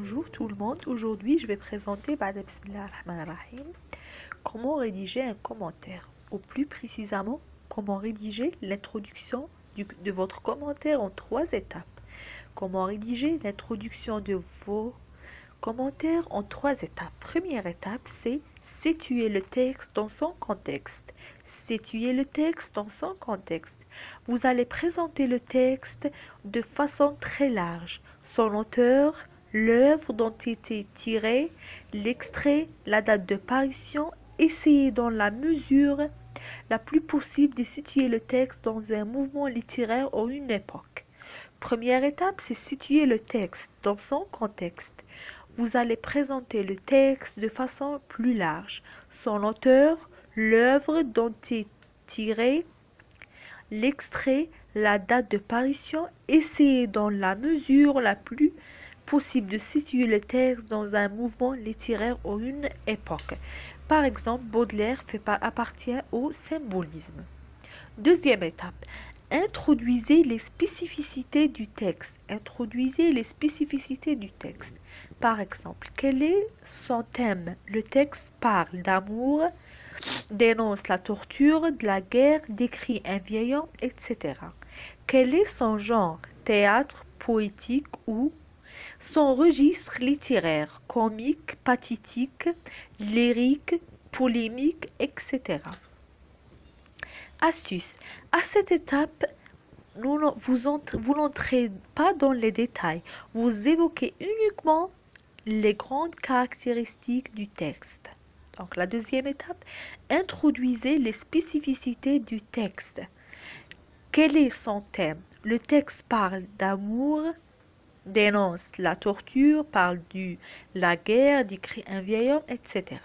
Bonjour tout le monde, aujourd'hui je vais présenter comment rédiger un commentaire, ou plus précisément comment rédiger l'introduction de votre commentaire en 3 étapes. Comment rédiger l'introduction de vos commentaires en 3 étapes. Première étape, c'est situer le texte dans son contexte. Situer le texte dans son contexte. Vous allez présenter le texte de façon très large. Son auteur, l'œuvre dont il était tiré, l'extrait, la date de parution. Essayez dans la mesure la plus possible de situer le texte dans un mouvement littéraire ou une époque. Première étape, c'est situer le texte dans son contexte. Vous allez présenter le texte de façon plus large. Son auteur, l'œuvre dont est tiré, l'extrait, la date de parution. Essayez dans la mesure la plus possible de situer le texte dans un mouvement littéraire ou une époque. Par exemple, Baudelaire appartient au symbolisme. Deuxième étape. Introduisez les spécificités du texte. Introduisez les spécificités du texte. Par exemple, quel est son thème? Le texte parle d'amour, dénonce la torture, de la guerre, décrit un vieil homme, etc. Quel est son genre? Théâtre, poétique ou son registre littéraire? Comique, pathétique, lyrique, polémique, etc. Astuce. À cette étape, vous n'entrez pas dans les détails. Vous évoquez uniquement les grandes caractéristiques du texte. Donc la deuxième étape, introduisez les spécificités du texte. Quel est son thème? Le texte parle d'amour, dénonce la torture, parle de la guerre, décrit un vieil homme, etc.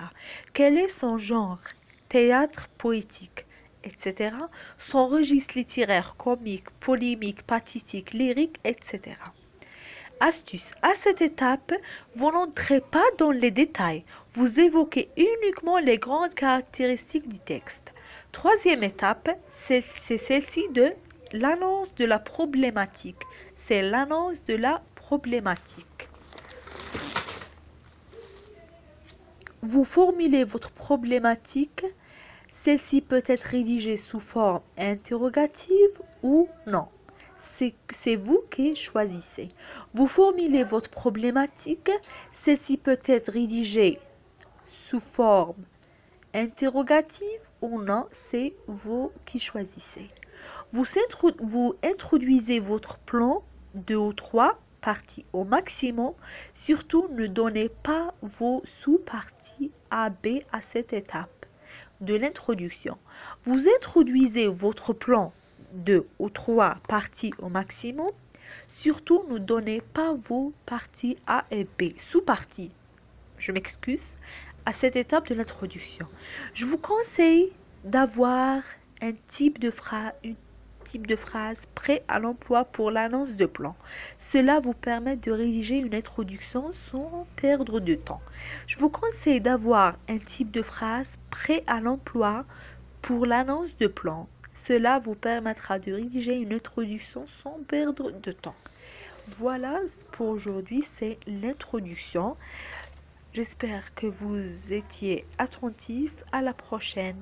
Quel est son genre? Théâtre, poétique, etc. Son registre littéraire, comique, polémique, pathétique, lyrique, etc. Astuce. À cette étape, vous n'entrez pas dans les détails. Vous évoquez uniquement les grandes caractéristiques du texte. Troisième étape, c'est celle-ci de l'annonce de la problématique. C'est l'annonce de la problématique. Vous formulez votre problématique. Celle-ci peut être rédigée sous forme interrogative ou non. C'est vous qui choisissez. Vous formulez votre problématique. Celle-ci peut être rédigée sous forme interrogative ou non. C'est vous qui choisissez. Vous introduisez votre plan 2 ou 3 parties au maximum. Surtout, ne donnez pas vos sous-parties A, B à cette étape de l'introduction. Vous introduisez votre plan 2 ou 3 parties au maximum. Surtout, ne donnez pas vos parties A et B, sous-parties. Je m'excuse, à cette étape de l'introduction. Je vous conseille d'avoir un type de phrase prêt à l'emploi pour l'annonce de plan. Cela vous permet de rédiger une introduction sans perdre de temps. Je vous conseille d'avoir un type de phrase prêt à l'emploi pour l'annonce de plan. Cela vous permettra de rédiger une introduction sans perdre de temps. Voilà pour aujourd'hui, c'est l'introduction. J'espère que vous étiez attentifs. À la prochaine.